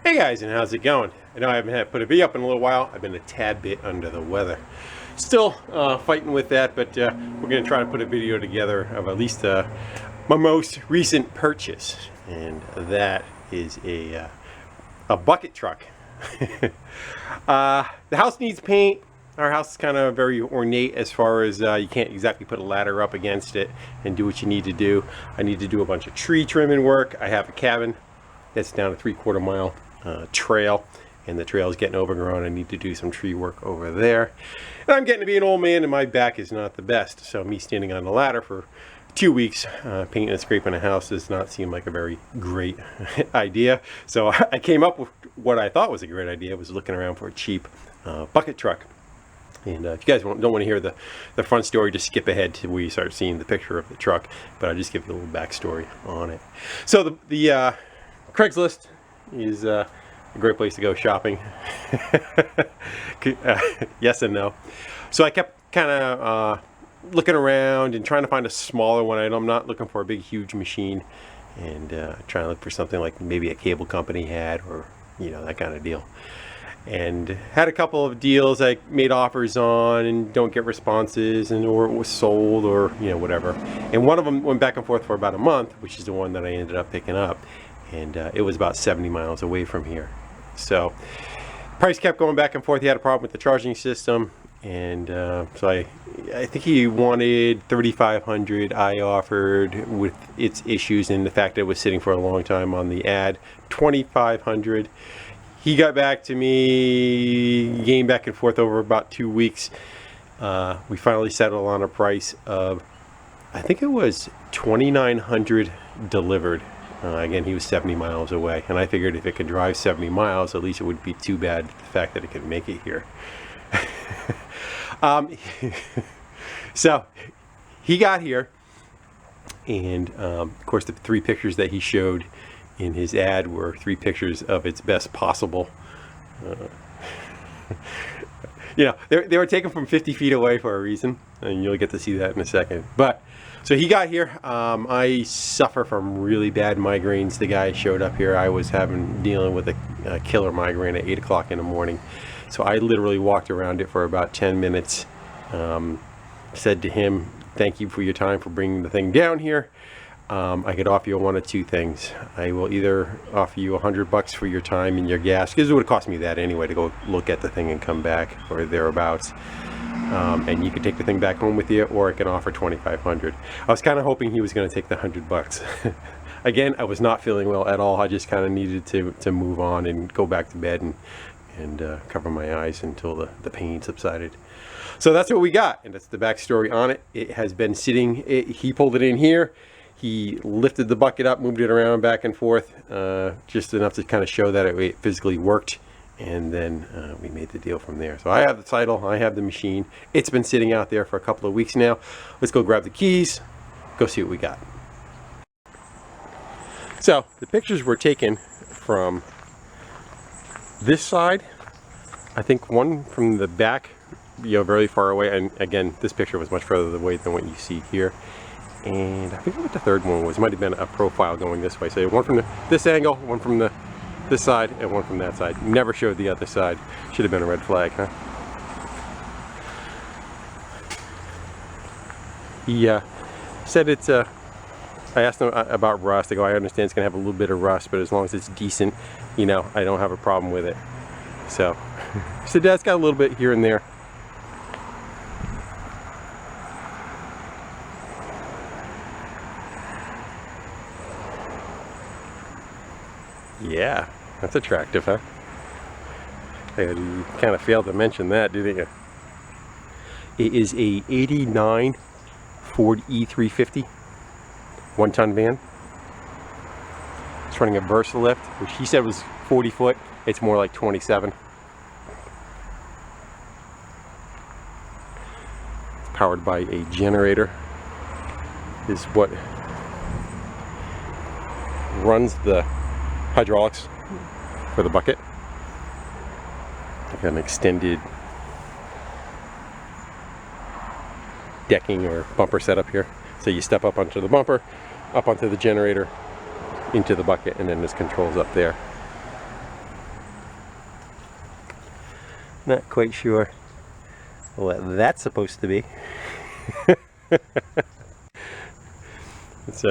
Hey guys, and how's it going? I know I haven't had put a video up in a little while. I've been a tad bit under the weather. Still fighting with that, but we're going to try to put a video together of at least my most recent purchase, and that is a bucket truck. The house needs paint. Our house is kind of very ornate as far as you can't exactly put a ladder up against it and do what you need to do. I need to do a bunch of tree trimming work. I have a cabin that's down a 3/4 mile trail, and the trail is getting overgrown. I need to do some tree work over there, and I'm getting to be an old man and my back is not the best, so me standing on the ladder for 2 weeks painting and scraping a house does not seem like a very great idea. So I came up with what I thought was a great idea. I was looking around for a cheap bucket truck. And if you guys don't want to hear the front story, just skip ahead to where you start seeing the picture of the truck, but I'll just give you a little backstory on it. So the Craigslist is a great place to go shopping. Yes and no. So I kept kind of looking around and trying to find a smaller one. I'm not looking for a big huge machine, and trying to look for something like maybe a cable company had, or that kind of deal. And had a couple of deals I made offers on and don't get responses, or it was sold, or whatever. And one of them went back and forth for about a month, which is the one that I ended up picking up, and it was about 70 miles away from here. So price kept going back and forth. He had a problem with the charging system, and so I think he wanted $3,500. I offered, with its issues and the fact that it was sitting for a long time on the ad, $2,500. He got back to me, game back and forth over about 2 weeks. We finally settled on a price of, I think it was $2,900 delivered. Again, he was 70 miles away, and I figured if it could drive 70 miles, at least it wouldn't be too bad, the fact that it could make it here. So he got here, and of course the 3 pictures that he showed in his ad were 3 pictures of its best possible. They were taken from 50 feet away for a reason, and you'll get to see that in a second. But so he got here. I suffer from really bad migraines. The guy showed up here. I was dealing with a killer migraine at 8 o'clock in the morning. So I literally walked around it for about 10 minutes. Said to him, "Thank you for your time for bringing the thing down here. I could offer you one of 2 things. I will either offer you $100 for your time and your gas, because it would have cost me that anyway to go look at the thing and come back, or thereabouts. And you could take the thing back home with you, or I can offer $2,500. I was kind of hoping he was going to take the $100. Again, I was not feeling well at all. I just kind of needed to move on and go back to bed and cover my eyes until the pain subsided. So that's what we got, and that's the backstory on it. It has been sitting. He pulled it in here. He lifted the bucket up, moved it around back and forth, just enough to kind of show that it physically worked, and then we made the deal from there. So I have the title, I have the machine. It's been sitting out there for a couple of weeks now. Let's go grab the keys, go see what we got. So the pictures were taken from this side. I think one from the back, very far away, and again, this picture was much further away than what you see here. And I forget what the third one was. It might have been a profile going this way. So one from this angle, one from this side, and one from that side. Never showed the other side. Should have been a red flag, huh? He said it's I asked him about rust. I go, I understand it's gonna have a little bit of rust, but as long as it's decent, I don't have a problem with it. So he said that's got a little bit here and there. Yeah, that's attractive, huh? You kind of failed to mention that, didn't you? It is a '89 Ford E350 1-ton van. It's running a Versalift, which he said was 40 foot. It's more like 27. It's powered by a generator. Is what runs the hydraulics for the bucket. I've got an extended decking or bumper setup here. So you step up onto the bumper, up onto the generator, into the bucket, and then there's controls up there. Not quite sure what that's supposed to be. It's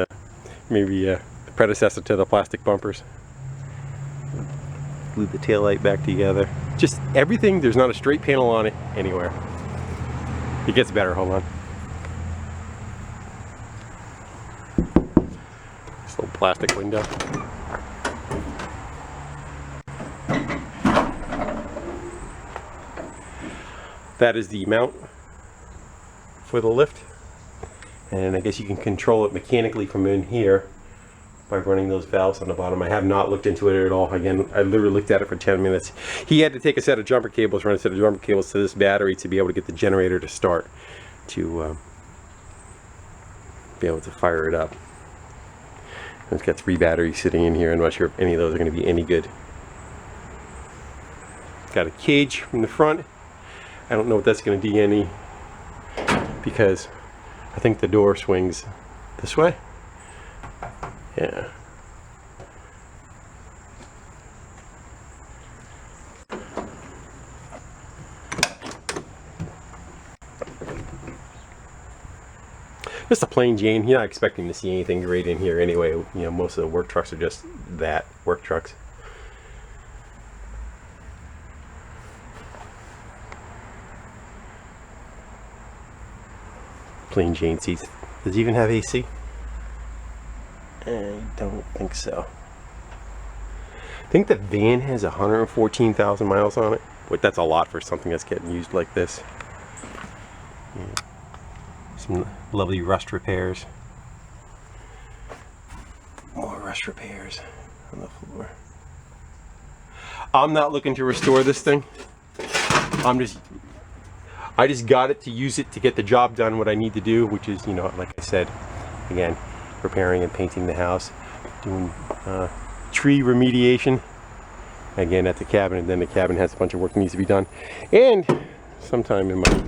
maybe the predecessor to the plastic bumpers. Glue the taillight back together. Just everything, there's not a straight panel on it anywhere. It gets better, hold on. This little plastic window. That is the mount for the lift. And I guess you can control it mechanically from in here by running those valves on the bottom. I have not looked into it at all. Again, I literally looked at it for 10 minutes. He had to take a set of jumper cables, run a set of jumper cables to this battery to be able to get the generator to start, to be able to fire it up. And it's got 3 batteries sitting in here. I'm not sure if any of those are going to be any good. Got a cage from the front. I don't know what that's going to do any, because I think the door swings this way. Yeah. Just a plain Jane. You're not expecting to see anything great in here anyway. You know, most of the work trucks are just that, work trucks. Plain Jane seats. Does it even have AC? I don't think so. I think the van has 114,000 miles on it, but that's a lot for something that's getting used like this. Yeah. Some lovely rust repairs. More rust repairs on the floor. I'm not looking to restore this thing. I just got it to use it to get the job done, what I need to do, which is, you know, like I said, again, repairing and painting the house, doing tree remediation, again at the cabin, and then the cabin has a bunch of work that needs to be done. And sometime in my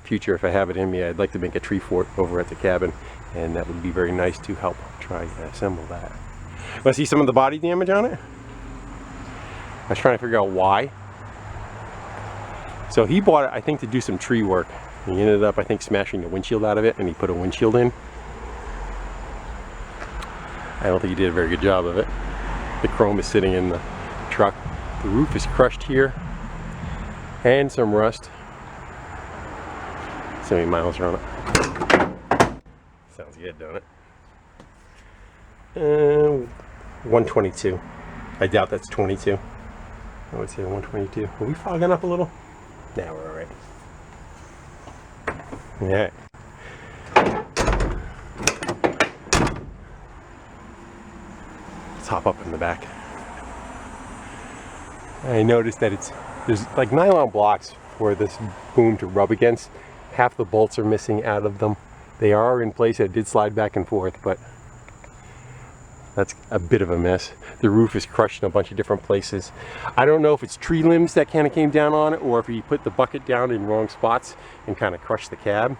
future, if I have it in me, I'd like to make a tree fort over at the cabin, and that would be very nice to help try to assemble that. Want to see some of the body damage on it? I was trying to figure out why. So he bought it, I think, to do some tree work. He ended up, I think, smashing the windshield out of it, and he put a windshield in. I don't think he did a very good job of it. The chrome is sitting in the truck. The roof is crushed here, and some rust. So many miles are on it. Sounds good, don't it? 122. I doubt that's 22. I would say 122. Are we fogging up a little? Now we're alright. Yeah. Let's hop up in the back. I noticed that there's like nylon blocks for this boom to rub against. Half the bolts are missing out of them. They are in place. It did slide back and forth, but that's a bit of a mess. The roof is crushed in a bunch of different places. I don't know if it's tree limbs that kind of came down on it, or if he put the bucket down in wrong spots and kind of crushed the cab.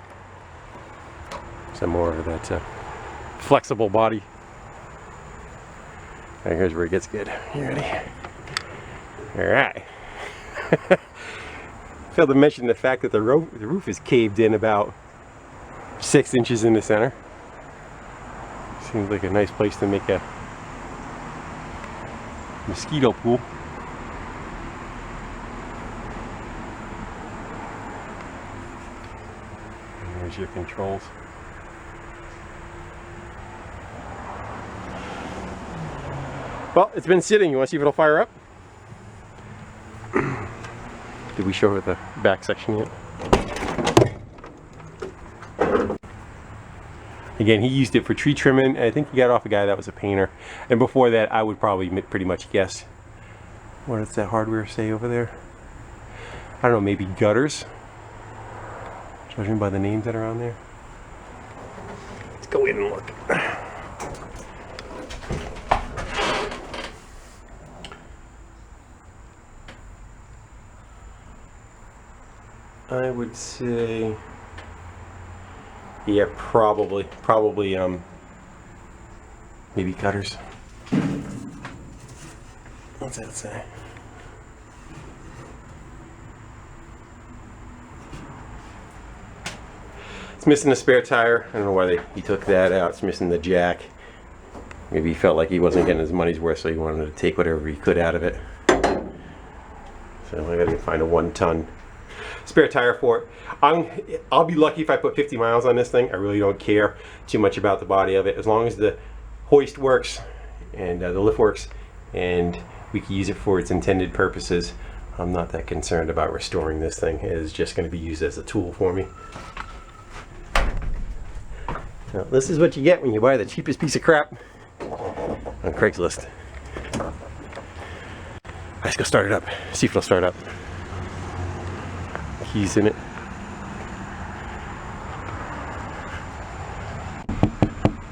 Some more of that flexible body. All right, here's where it gets good. You ready? All right. Failed to mention the fact that the roof is caved in about 6 inches in the center. Seems like a nice place to make a mosquito pool. And there's your controls. Well, it's been sitting. You want to see if it'll fire up? Did we show her the back section yet? Again, he used it for tree trimming. I think he got off a guy that was a painter. And before that, I would probably pretty much guess. What does that hardware say over there? I don't know, maybe gutters? Judging by the names that are on there. Let's go in and look. I would say, yeah, probably, maybe gutters. What's that say? missing a spare tire. I don't know why he took that out. It's missing the jack. Maybe he felt like he wasn't getting his money's worth, so he wanted to take whatever he could out of it. So I gotta find a 1-ton spare tire for it. I'll be lucky if I put 50 miles on this thing. I really don't care too much about the body of it, as long as the hoist works and the lift works, and we can use it for its intended purposes. I'm not that concerned about restoring this thing. It is just going to be used as a tool for me. Now, this is what you get when you buy the cheapest piece of crap on Craigslist. Let's go start it up. See if it'll start up. Keys in it.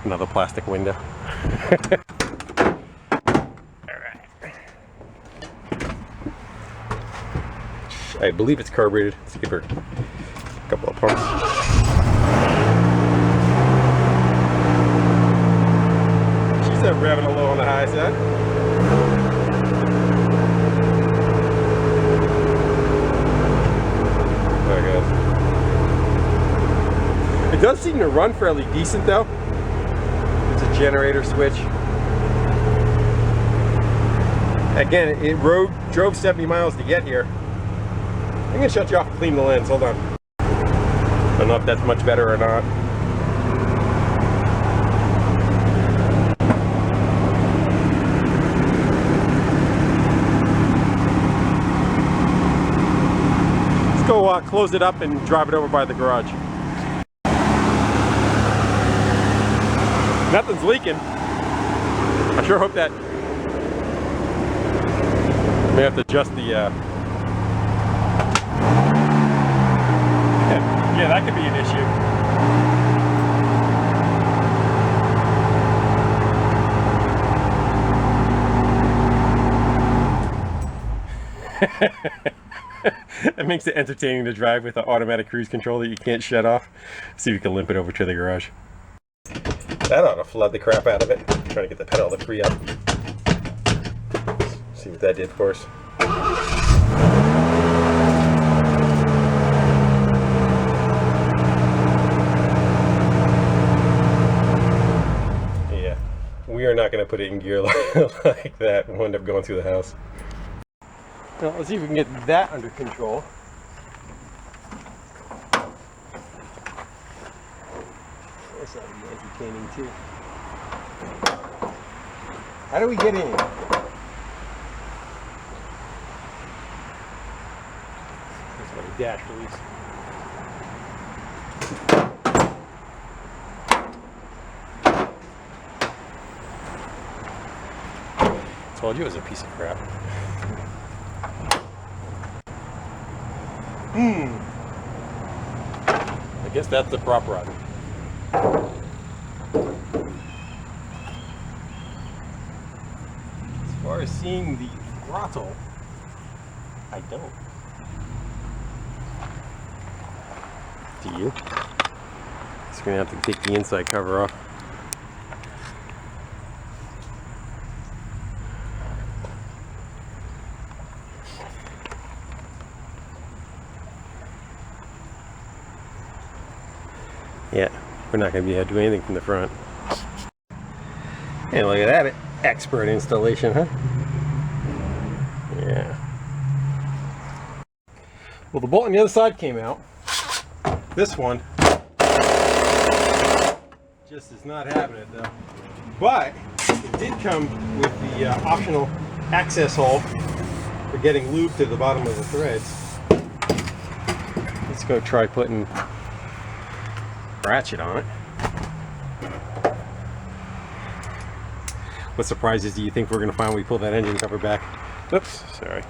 Another plastic window. I believe it's carbureted. Let's give her a couple of pumps. She's revving a little on the high side. There it goes. It does seem to run fairly decent though. It's a generator switch. Again, it drove 70 miles to get here. I'm going to shut you off and clean the lens. Hold on. I don't know if that's much better or not. Let's go close it up and drive it over by the garage. Nothing's leaking. I sure hope that. May have to adjust the yeah, that could be an issue. It makes it entertaining to drive with an automatic cruise control that you can't shut off. See if we can limp it over to the garage. That ought to flood the crap out of it. I'm trying to get the pedal to free up. See what that did for us. We are not going to put it in gear like that and we'll end up going through the house. Now, let's see if we can get that under control. This ought to be entertaining too. How do we get in? That's got a dash release. Told you it was a piece of crap. I guess that's the prop rod. As far as seeing the throttle, I don't. Do you? Just gonna have to take the inside cover off. Yeah, we're not going to be able to do anything from the front. Hey, look at that expert installation, huh? Yeah. Well, the bolt on the other side came out. This one just is not having it though. But it did come with the optional access hole for getting lube to the bottom of the threads. Let's go try putting ratchet on it. What surprises do you think we're going to find when we pull that engine cover back? Oops, sorry.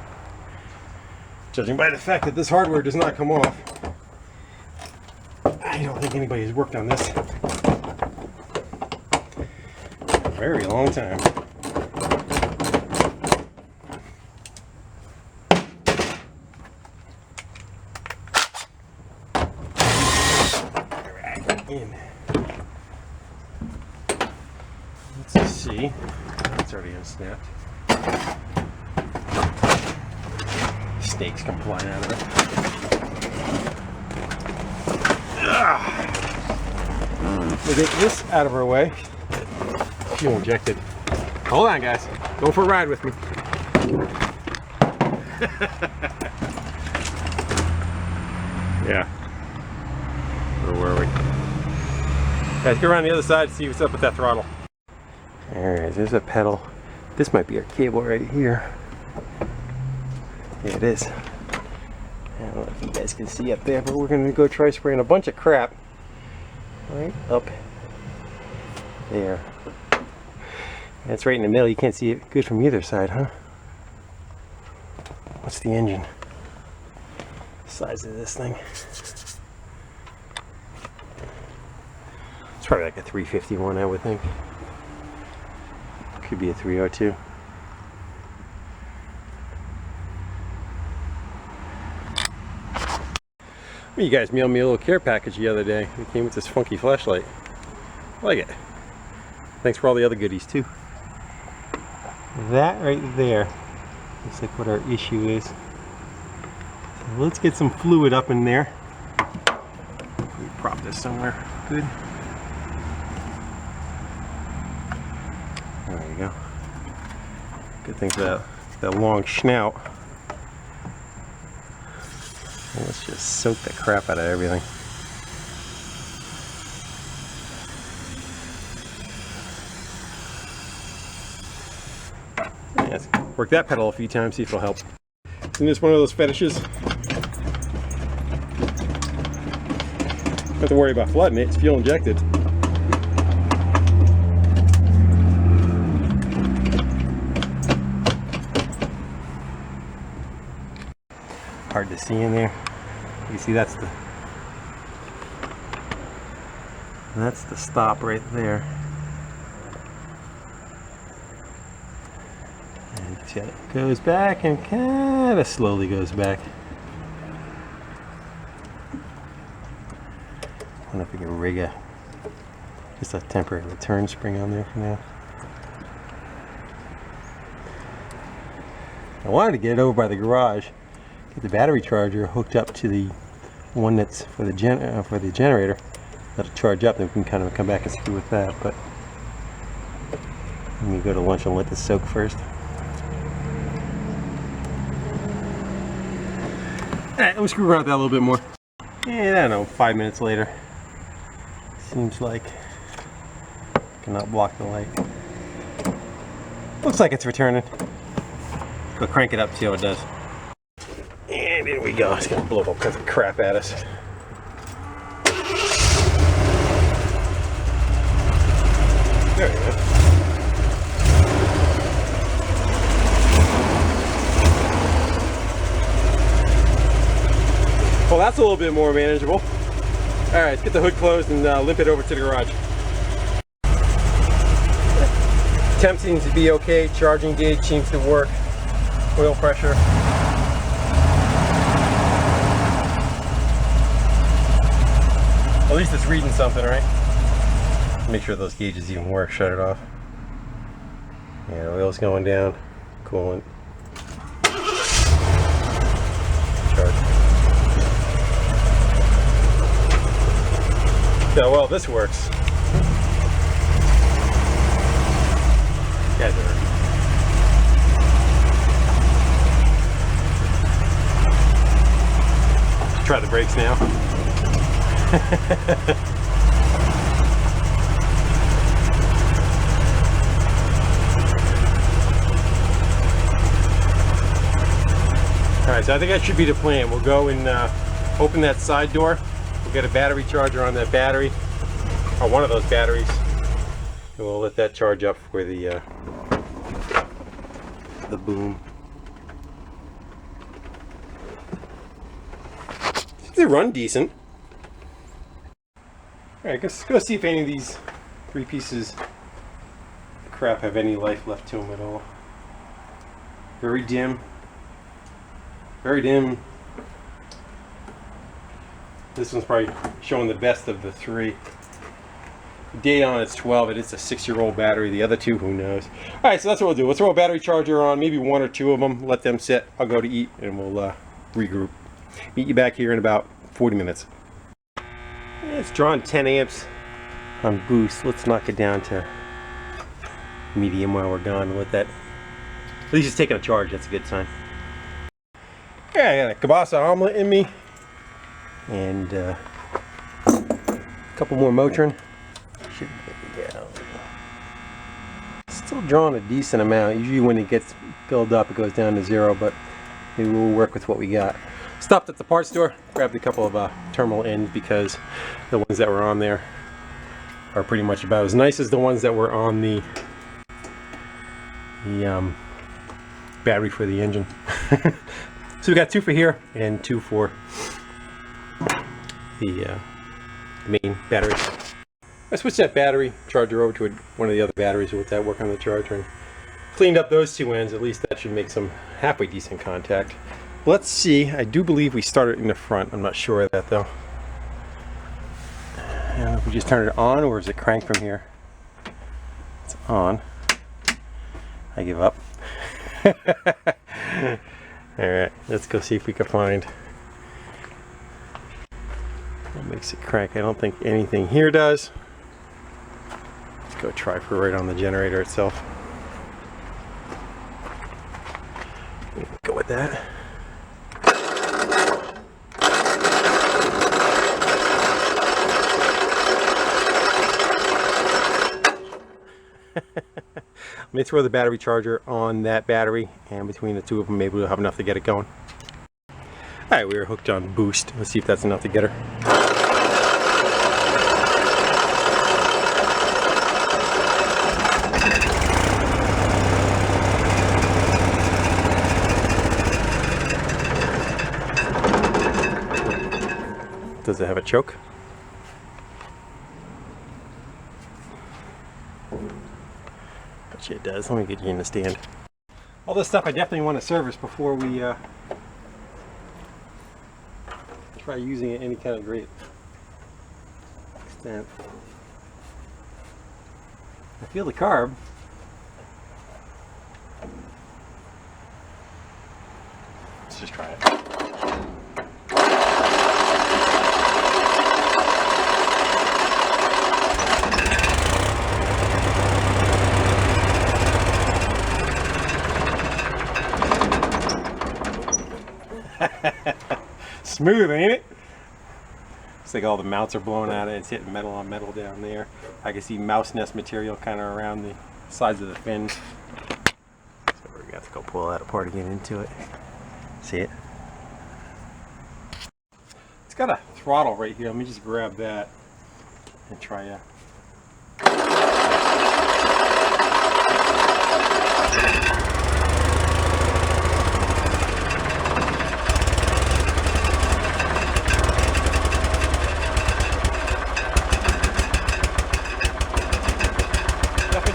Judging by the fact that this hardware does not come off, I don't think anybody has worked on this for a very long time. In. Let's see. It's already unsnapped. Snakes come flying out of it. Ugh. We'll get this out of our way. Fuel injected. Hold on, guys. Go for a ride with me. Yeah. Where were we? Guys, go around the other side to see what's up with that throttle. Alright, there's a pedal. This might be our cable right here. Yeah, it is. I don't know if you guys can see up there, but we're going to go try spraying a bunch of crap right up there. That's right in the middle. You can't see it good from either side, huh? What's the engine? Size of this thing. It's probably like a 351, I would think. Could be a 302. You guys mailed me a little care package the other day. It came with this funky flashlight. I like it. Thanks for all the other goodies too. That right there looks like what our issue is. So let's get some fluid up in there. Let me prop this somewhere. Good. There you go. Good thing for that long snout. And let's just soak the crap out of everything. Yes, work that pedal a few times, see if it'll help. Isn't this one of those fetishes? Don't have to worry about flooding it, it's fuel injected. Hard to see in there. You see that's the stop right there. And it goes back and kind of slowly goes back. I don't know if we can rig just a temporary return spring on there for now. I wanted to get it over by the garage, get the battery charger hooked up to the one that's for the generator. Let it charge up, then we can kind of come back and screw with that. But let me go to lunch and let this soak first. Alright, we'll screw around with that a little bit more. And I don't know, 5 minutes later. Seems like I cannot block the light. Looks like it's returning. Go crank it up, see how it does. And here we go. It's gonna blow all kinds of crap at us. There you go. Well, that's a little bit more manageable. All right, let's get the hood closed and limp it over to the garage. Temp seems to be okay. Charging gauge seems to work. Oil pressure. At least it's reading something, right? Make sure those gauges even work. Shut it off. Yeah, oil's going down. Coolant. Charge. So well, this works. Guys are. Try the brakes now. Alright, so I think that should be the plan. We'll go and open that side door. We'll get a battery charger on that battery, or one of those batteries, and we'll let that charge up for the boom. They run decent. Alright, let's go see if any of these three pieces of crap have any life left to them at all. Very dim. Very dim. This one's probably showing the best of the three. Date on it's 12, and it's a 6-year-old battery. The other two, who knows? Alright, so that's what we'll do. We'll throw a battery charger on, maybe one or two of them, let them sit. I'll go to eat, and we'll regroup. Meet you back here in about 40 minutes. It's drawing 10 amps on boost. Let's knock it down to medium while we're gone. Let that, at least it's taking a charge. That's a good sign. Yeah, I got a kielbasa omelet in me, and a couple more Motrin. Should be down. Still drawing a decent amount. Usually when it gets filled up, it goes down to 0, but maybe we'll work with what we got. Stopped at the parts store, grabbed a couple of terminal ends because the ones that were on there are pretty much about as nice as the ones that were on the battery for the engine. So we got 2 for here and 2 for the main battery. I switched that battery charger over to one of the other batteries with that work on the charger and cleaned up those 2 ends. At least that should make some halfway decent contact. Let's see. I do believe we started in the front. I'm not sure of that though. I don't know if we just turn it on or is it cranked from here? It's on. I give up. Alright, let's go see if we can find what makes it crank. I don't think anything here does. Let's go try for right on the generator itself. Go with that. Let me throw the battery charger on that battery, and between the 2 of them maybe we'll have enough to get it going. Alright, we were hooked on boost. Let's see if that's enough to get her. Does it have a choke? It does. Let me get you in the stand. All this stuff I definitely want to service before we try using it any kind of great extent. I feel the carb. Let's just try it. Smooth, ain't it? It's like all the mounts are blowing out of it. It's hitting metal on metal down there. I can see mouse nest material kind of around the sides of the fins. So we're gonna have to go pull that apart again into it. See it? It's got a throttle right here. Let me just grab that and try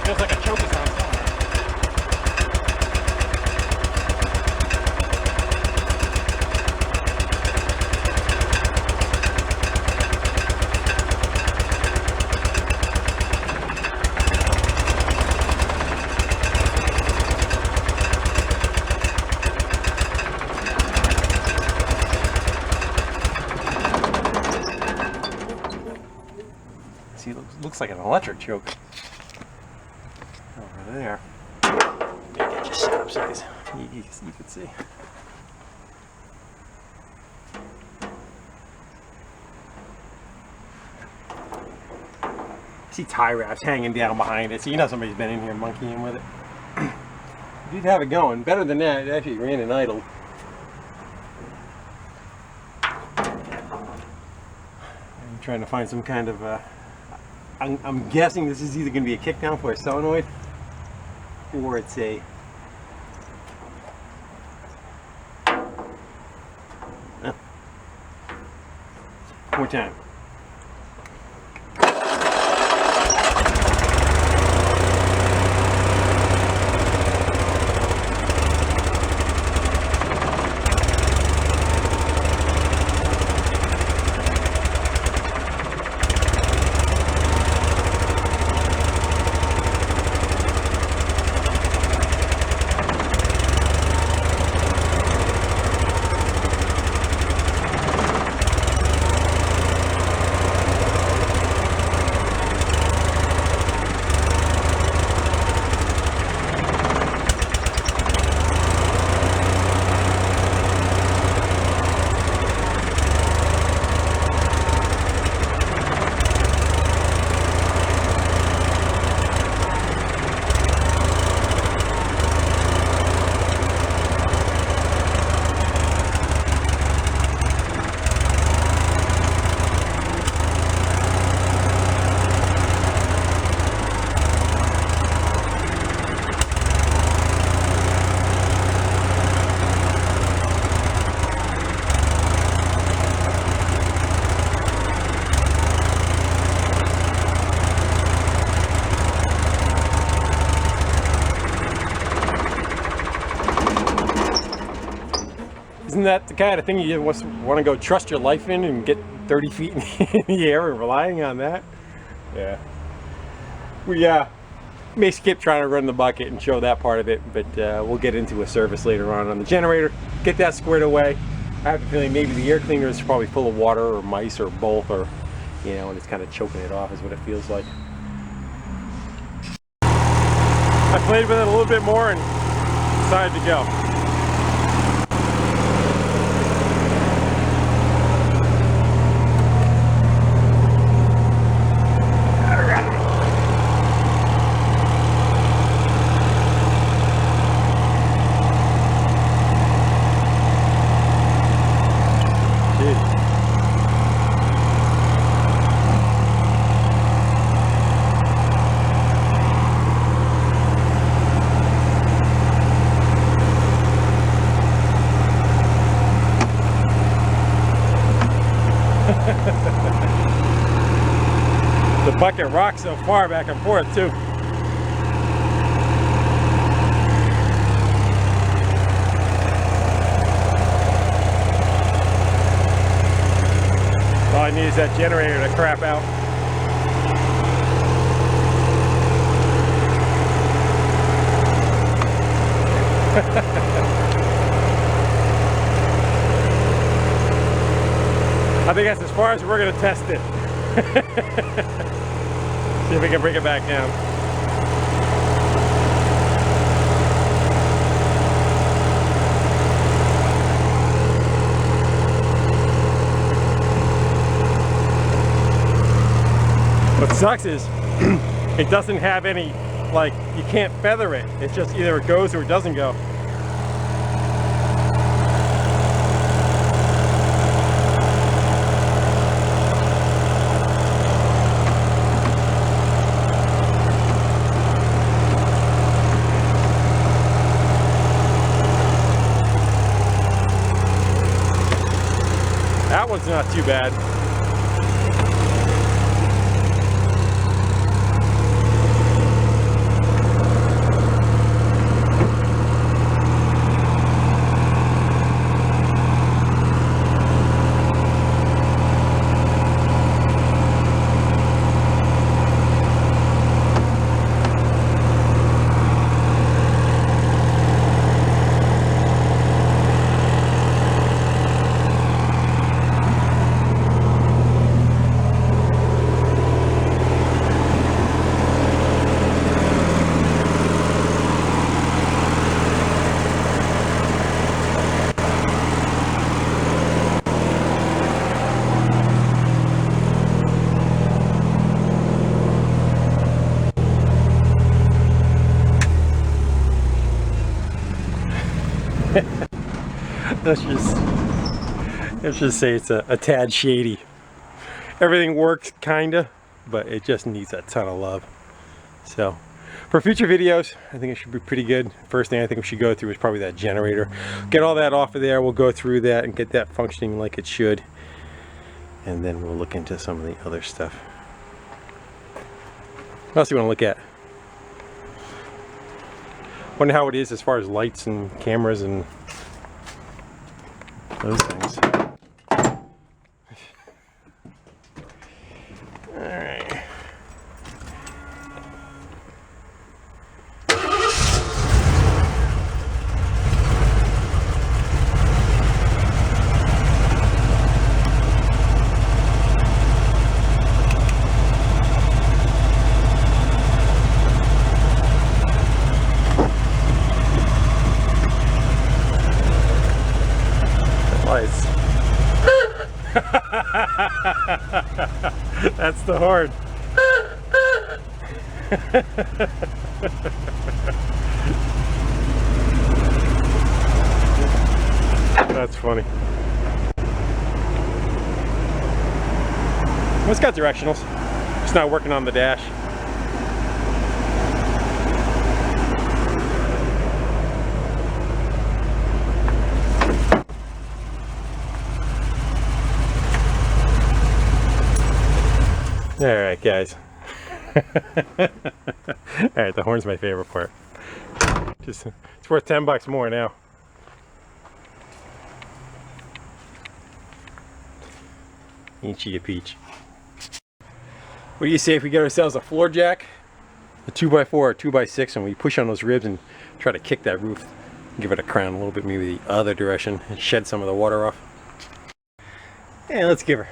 feels like a choke is on somewhere. See, it looks like an electric choke. Over there. Maybe I just set up so you can see. See tie wraps hanging down behind it, so you know somebody's been in here monkeying with it. We did have it going. Better than that, it actually ran and idled. I'm trying to find some kind of I'm guessing this is either going to be a kickdown for a solenoid or it's a more time. Isn't that the kind of thing you just want to go trust your life in and get 30 feet in the air and relying on that? Yeah. We may skip trying to run the bucket and show that part of it, but we'll get into a service later on the generator, get that squared away. I have a feeling maybe the air cleaner is probably full of water or mice or both, or, you know, and it's kind of choking it off is what it feels like. I played with it a little bit more and decided to go. The bucket rocks so far back and forth too. All I need is that generator to crap out. I think that's as far as we're going to test it. See if we can bring it back down. What sucks is it doesn't have any, like, you can't feather it. It's just either it goes or it doesn't go. That one's not too bad. Let's just say it's a tad shady. Everything works kinda, but it just needs a ton of love. So for future videos, I think it should be pretty good. First thing I think we should go through is probably that generator. Get all that off of there. We'll go through that and get that functioning like it should. And then we'll look into some of the other stuff. What else do you want to look at? Wonder how it is as far as lights and cameras and those things. Alright. Lights. That's the horn. That's funny. Well, it's got directionals. It's not working on the dash. Alright guys. Alright, the horn's my favorite part. Just, it's worth $10 more now. Ain't she a peach? What do you say if we get ourselves a floor jack, a 2x4 or 2x6, and we push on those ribs and try to kick that roof, give it a crown a little bit, maybe the other direction, and shed some of the water off. Yeah, let's give her.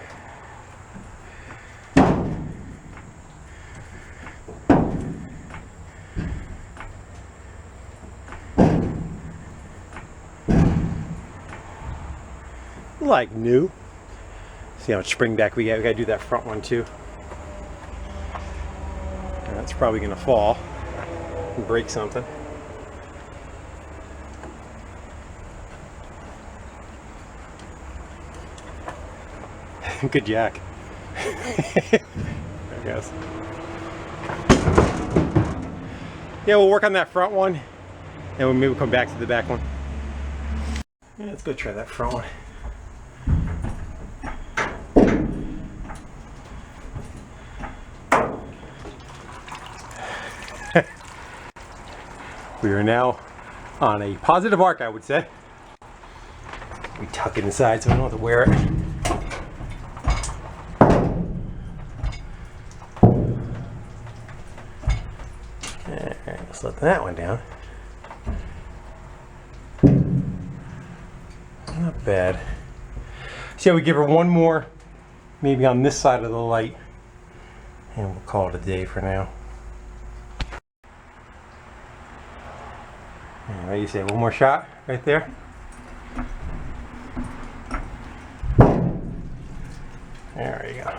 Like new. See how much spring back we got. We gotta do that front one too. And that's probably gonna fall and break something. Good jack. I guess. Yeah, we'll work on that front one, and we'll maybe come back to the back one. Yeah, let's go try that front one. We are now on a positive arc, I would say. We tuck it inside so we don't have to wear it. Alright, let's let that one down. Not bad. So we give her one more, maybe on this side of the light, and we'll call it a day for now. What do you say? One more shot right there. There you go.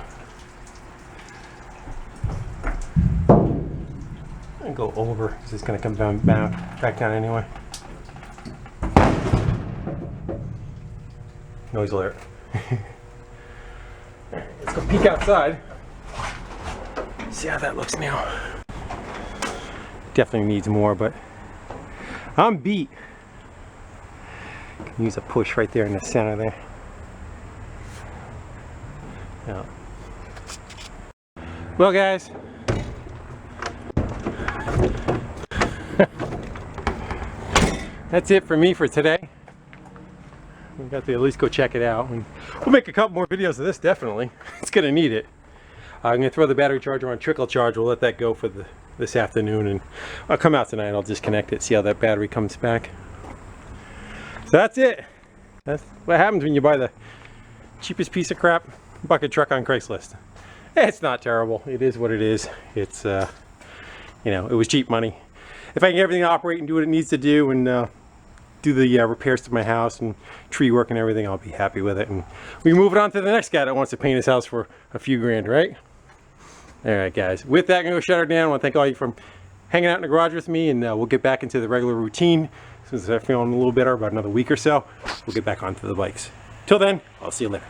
And go over because it's going to come down, back down anyway. Noise alert. Alright, let's go peek outside. See how that looks now. Definitely needs more, but I'm beat. Can use a push right there in the center there. Yeah. Well, guys, that's it for me for today. We got to at least go check it out. We'll make a couple more videos of this, definitely. It's gonna need it. I'm gonna throw the battery charger on trickle charge. We'll let that go for this afternoon, and I'll come out tonight. I'll disconnect it, see how that battery comes back. So that's it. That's what happens when you buy the cheapest piece of crap bucket truck on Craigslist. It's not terrible. It is what it is. It's you know, it was cheap money. If I can get everything to operate and do what it needs to do, and do the repairs to my house and tree work and everything, I'll be happy with it. And we move it on to the next guy that wants to paint his house for a few grand, right? Alright guys, with that, I'm going to go shut her down. I want to thank all you for hanging out in the garage with me, and we'll get back into the regular routine. As soon as I'm feeling a little better, about another week or so, we'll get back onto the bikes. Till then, I'll see you later.